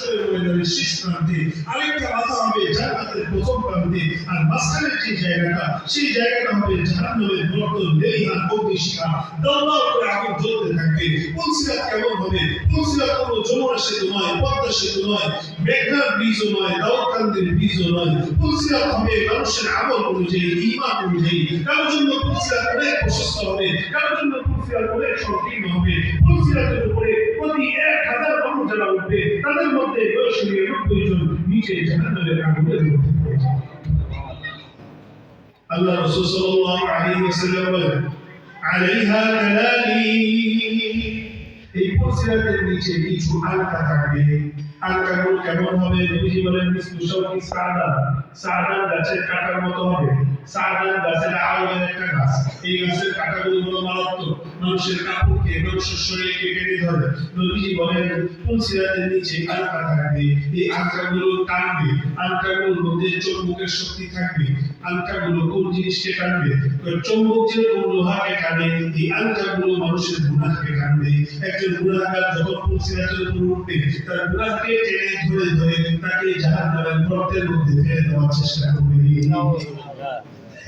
হাসরের ময়দানের শেষ প্রান্তে, আরেকটা মাথা হবে জান্নাতের প্রথম প্রান্তে, আর মাঝখানের যে জায়গাটা, সেই জায়গাটা হবে জাহান্নামের গর্ত, লেলিহান অগ্নিশিখা, দাউ করে আগুন জ্বলতে থাকবে। পুলসিরাত কেমন হবে? পুলসিরাত কোনো যমুনা সেতু নয়, পদ্মা সেতু নয়, মেঘনার ব্রিজও নয়, দাউদকান্দির ব্রিজও নয়। পুলসিরাত হবে মানুষের আমল অনুযায়ী, ঈমান অনুযায়ী। কারোর জন্য পুলসিরাত অনেক প্রশস্ত হবে, কারোর জন্য পুলসিরাত অনেক সংকীর্ণ হবে। পুলসিরাতের উপরে প্রতি 1000 মানুষ যারা উঠবে, তাদের মধ্যে 90 জন নিচে জাহান্নামের আগুনের মধ্যে পড়ে যাবে। আল্লাহ রাসূল সাল্লাল্লাহু আলাইহি ওয়াসাল্লাম বলেন, আলাইহা কালালি, এই পুলসিরাতের নিচে কিছু আলকা থাকবে। আলকাগুলো কেমন হবে? নবীজি বলেন, মিসলুশাউকি সাদা, সাদা গাছের কাঁটার মতো হবে। সাদা গাছের আওয়াজের একটা গাছ, এই গাছের কাঁটাগুলো বড় মারাত্মক, মানুষের কাপড়কে, মানুষের শরীরকে কেটে ধরে। নবীজি বলেন, পুলসিরাতের নিচে আলকা থাকবে, এই আলকাগুলো টানবে, আলকাগুলোর মধ্যে চুম্বকের শক্তি থাকবে। আলকাগুলো কোন জিনিসকে টানবে? চুম্বক যে কোন লোহাকে টানে, এই আলকাগুলো মানুষের গুনাহকে টানবে। একজন গুনাহগার যখন পুলসিরাতের উপর উঠবে, তার গুনাহকে টেনে ধরে ধরে তাকে জাহান্নামের গর্তের মধ্যে ফেলে দেওয়ার চেষ্টা করবে।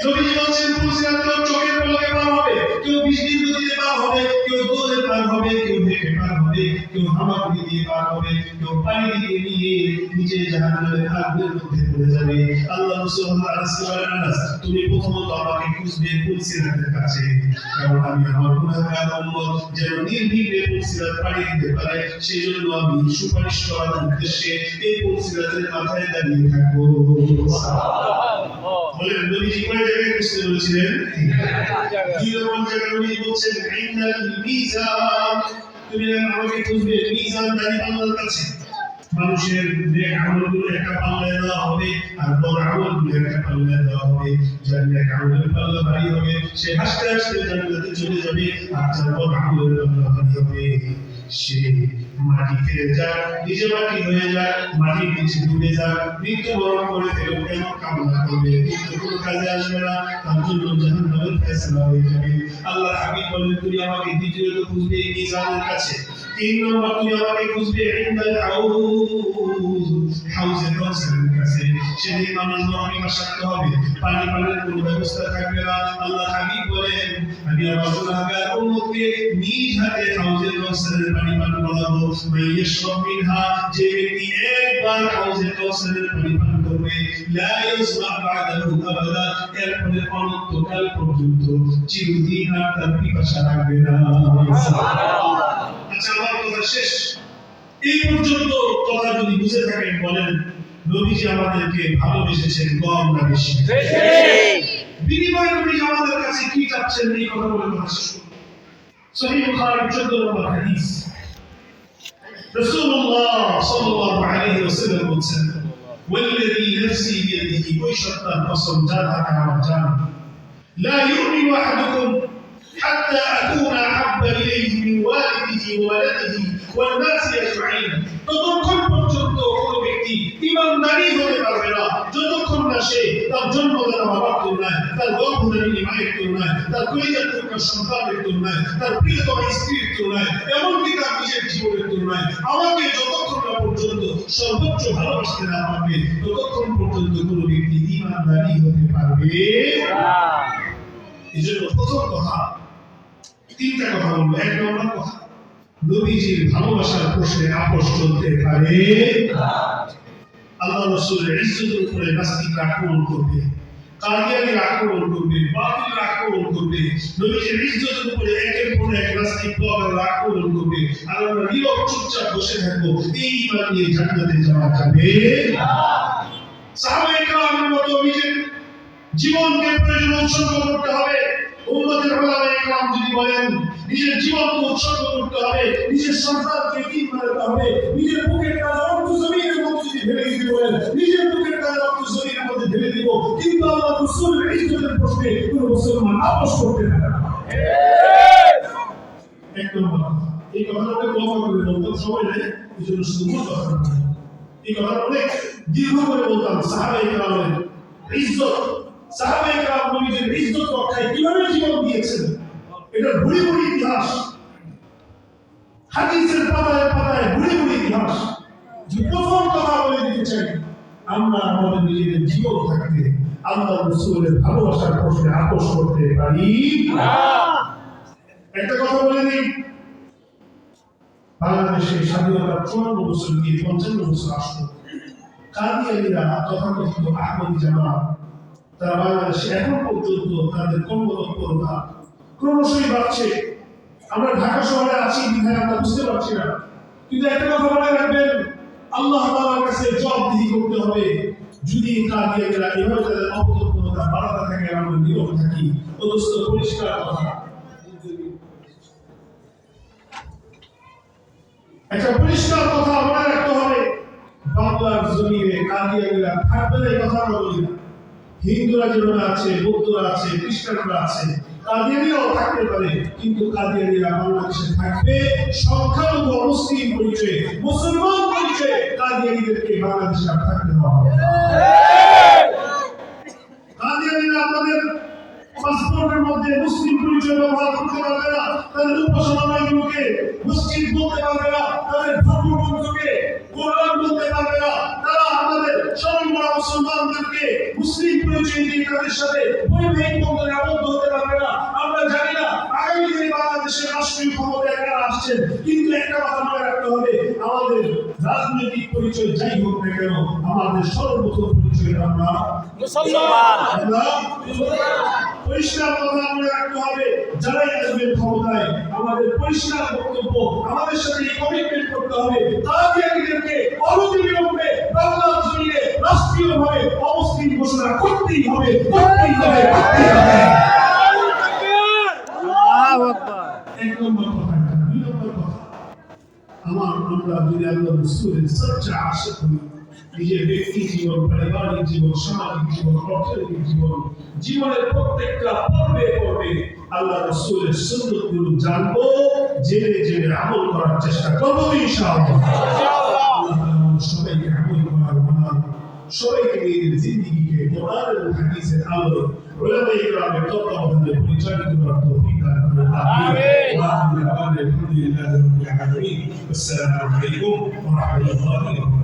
নবীজি বলেন, পুলসিরাত কেউ চোখের পলকে পার হবে, কেউ বৃষ্টির গতিতে পার হবে, কেউ দৌড়ে পার হবে, কেউ হেঁটে পার হবে, কেউ হামাগুড়ি দিয়ে পার হবে, কেউ পানি দিয়ে নিয়ে নিচে জাহান্নামের আগুনের মধ্যে পড়ে যাবে। আল্লাহ রাসূল বলেন, আনাস, তুমি প্রথমত আমাকে খুঁজবে পুলসিরাতের কাছে, কারণ আমি আমার গুনাহগার উম্মত যেন নির্বিঘ্নে পুলসিরাত পাড়ি দিতে পারে, সেই জন্য আমি সুপারিশ করার উদ্দেশ্যে এই পুলসিরাতের মাথায় দাঁড়িয়ে থাকবো। বলেন, নবীজি কয় জায়গায় খুঁজতে বলেছিলেন? 2 নম্বর জায়গায় নবীজি বলছেন, ইন্নাল মিজান, তুমি আমাকে খুঁজবে মিজান দাঁড়ি পাল্লার কাছে। মানুষের নেক আমলগুলো একটা পাল্লায় দেওয়া হবে, আর বড় আমলগুলো একটা পাল্লায় দেওয়া হবে। যার নেক আমলের পাল্লা ভারী হবে, সে হাসতে হাসতে জান্নাতে চলে যাবে, আর যার বড় আমলের পাল্লা ভারী হবে, সে মাটি ফেলে যায়, নিজে মাটি হয়ে যায়, মাটির নিচে ডুবে যায়, মৃত্যুবরণ করে ফেলে কেন কামনা করবে, কিন্তু কোনো কাজে আসবে না, তার জন্য জাহান্নামের ফয়সালা হয়ে যাবে। আল্লাহ হাবিব বলেন, তুমি আমাকে দ্বিতীয়ত খুঁজবে মিজানের কাছে। 3 নম্বর, তুমি আমাকে খুঁজবে ইনদাল হাউজের কাউসারের কাছে। সেদিন মানুষ নরমে বাসাতে হবে, পানি পানের কোনো ব্যবস্থা থাকবে না। আল্লাহ হাবিব বলেন, আমি আমার গুনাহগার উম্মতকে নিজ হাতে হাউজের কাউসারের পানি পান করাবো। মাইয়াশরাব মিনহা, যে ব্যক্তি একবার হাউজের কাউসারের পানি পান করবে, লা ইয়াজমা বা'দাহু আবাদা, এরপরে অনন্তকাল পর্যন্ত চিরদিন আর তার পিপাসা লাগবে না। আচ্ছা, আমার কথা শেষ। এই পর্যন্ত কথা যদি বুঝে থাকেন, বলেন নবীজি আমাদেরকে ভালোবেসেছেন কম না বেশি? বিনিময়ে নবীজি আমাদের কাছে কি চাচ্ছেন, এই কথা বলে কথা শেষ করব। সহিহ বুখারী 14 নম্বর হাদিস, রাসূলুল্লাহ সাল্লাল্লাহু আলাইহি ওয়াসাল্লাম বলেন, ওয়াল্লাযী নাফসি বিয়াদিহি, ওই সত্তার কসম যার হাতে আমার জান, লা ইউমিনু আহাদুকুম হাত্তা আকুনা আহাব্বা ইলাইহি মিন ওয়ালিদিহি ওয়া ওয়ালাদিহি ওয়ান নাসি আজমাইন। ততক্ষণ পর্যন্ত কোন ব্যক্তি ঈমানদারী হতে পারবে না যতক্ষণ না সে তার জন্মদাতা বাবার তুলনায়, তার গর্ভধারিণী মায়ের তুলনায়, তার কলিজার টুকরা সন্তানের তুলনায়, তার প্রিয়তম স্ত্রীর তুলনায়, এমনকি তার নিজের জীবনের তুলনায় আমাকে যতক্ষণ না পর্যন্ত সর্বোচ্চ ভালোবাসতে না পারবে, ততক্ষণ পর্যন্ত কোন ব্যক্তি ঈমানদারী হতে পারবে না। এই জন্য প্রথম কথা, 3টা কথা বলবো। 1 নম্বর কথা, নবীজির ভালোবাসার প্রশ্নে আপোষ চলতে পারে না। আল্লাহ রাসূলের ইজ্জতের উপরে নাস্তিকরা আক্রমণ করবে, কাদিয়ানীরা আক্রমণ করবে, বাতিলরা আক্রমণ করবে, নবীজির ইজ্জতের উপরে একের পর এক নাস্তিক ব্লগাররা আক্রমণ করবে, আর আমরা নীরব চুপচাপ বসে থাকবো। এই ঈমান নিয়ে জান্নাতে যাওয়া যাবে না। সাহাবায়ে কেরামের মতো নিজের জীবনকে প্রয়োজন উৎসর্গ করতে হবে। উম্মতের উলামায়ে কেরাম যদি বলেন নিজের জীবনকে উৎসর্গ করতে হবে, নিজের সন্তানকে কি করতে হবে, নিজের বুকের কাজ রক্ত জমিনের মধ্যে যদি ঢেলে দিতে বলেন, নিজের বুকের কাজ রক্ত জমিনের মধ্যে ঢেলে দিব, কিন্তু আল্লাহ রাসূলের ইজ্জতের প্রশ্নে কোন মুসলমান আপোষ করতে পারে না। এক নম্বর কথা, এই কথাটাকে লম্বা করে বলতাম সবাই নেই, এই জন্য শুধু কথা বলতাম। এই কথাটা অনেক দীর্ঘ করে বলতাম। সাহাবায়ে কেরামের ইজ্জত, সাহাবায়ে কেরাম নবীজির ইজ্জত রক্ষায় কিভাবে জীবন দিয়েছেন, এটা ভুড়ি ভুড়ি ইতিহাস, হাদিসের পাতায় পাতায় ভুড়ি ভুড়ি ইতিহাস। যে প্রথম কথা বলে দিতে চাই, আমরা আমাদের নিজেদের জীবন থাকতে আল্লাহ রাসূলের ভালোবাসার প্রশ্নে আপোষ করতে পারি না। একটা কথা বলে দিই, বাংলাদেশের স্বাধীনতার 54 বছর দিয়ে 55 বছর আসলো, কাদিয়ানীরা তথাকথিত আহমদী জামাত তারা বাংলাদেশে এখন পর্যন্ত তাদের কর্মতৎপরতা ক্রমশই বাড়ছে। আমরা ঢাকা শহরে আছি বিধায় আমরা বুঝতে পারছি না, কিন্তু একটা কথা মনে রাখবেন, আল্লাহ তাআলার কাছে জবাবদিহি করতে হবে। যদি কাদিয়ানীরা এভাবে তাদের অপতৎপরতা বাড়াতে থাকে, আমরা নীরব থাকি, অথচ পরিষ্কার কথা, একটা পরিষ্কার কথা মনে রাখতে হবে, বাংলার জমিনে কাদিয়ানীরা থাকবে না, এই কথা আমরা বলি না। হিন্দুরা যেভাবে আছে, বৌদ্ধরা আছে, খ্রিস্টানরা আছে, কাদিয়ানীরাও থাকতে পারে, কিন্তু কাদিয়ানীরা বাংলাদেশে থাকবে সংখ্যালঘু অমুসলিম পরিচয়ে, মুসলমান পরিচয়ে কাদিয়ানীদেরকে বাংলাদেশে আর থাকতে দেওয়া হবে। কাদিয়ানীরা আপনাদের পাসপোর্টের মধ্যে মুসলিম পরিচয় ব্যবহার করতে পারবে না, তাদের উপাসনালয়গুলোকে মসজিদ বলতে পারবে না, তাদের ধর্মগ্রন্থকে কোরআন বলতে পারবে না, তারা আমাদের সর্বময় মুসলমানদেরকে মুসলিম পরিচয় দিয়ে তাদের সাথে বৈবাহিক বন্ধনে আবদ্ধ হতে পারবে না। আমরা জানি না আগামী দিনে বাংলাদেশের রাষ্ট্রীয় ক্ষমতায় কারা আসছেন, কিন্তু একটা কথা মনে রাখতে হবে, আমাদের রাজনৈতিক পরিচয় যাই হোক না কেন, আমাদের সর্বপ্রথম পরিচয় আমরা মুসলমান। পরিষ্কার কথা মনে রাখতে হবে, যারাই আসবেন ক্ষমতায়, আমাদের পরিষ্কার বক্তব্য, আমাদের সাথে কমিটমেন্ট করতে হবে, কাদিয়ানীদেরকে অনতিবিলম্বে বাংলার জমিনে রাষ্ট্রীয়ভাবে অমুসলিম ঘোষণা করতেই হবে, করতেই হবে, করতেই হবে। আল্লাহু আকবার। এক নম্বর কথা। দুই নম্বর কথা, আমরা যদি আল্লাহ রাসূলের সচ্চা আশিক হই, নিজের ব্যক্তি জীবন, পারিবারিক জীবন, সামাজিক জীবন, অর্থনৈতিক জীবন, জীবনের প্রত্যেকটা পর্বে পর্বে আল্লাহ রাসূলের সুন্নাতগুলো জানবো, জেনে জেনে আমল করার চেষ্টা করবো ইনশাআল্লাহ। আল্লাহ সবাইকে আমল করার মানার, সবাইকে নিজের জিন্দেগিকে কোরআন এবং হাদিসের আলোয় উলামায়ে কেরামের তত্ত্বাবধানে পরিচালিত করার তৌফিক দান করুন। আমিন। ওয়া আলহামদুলিল্লাহি রাব্বিল আলামিন। আসসালামু আলাইকুম ওয়া রাহমাতুল্লাহি ওয়া বারাকাতুহু।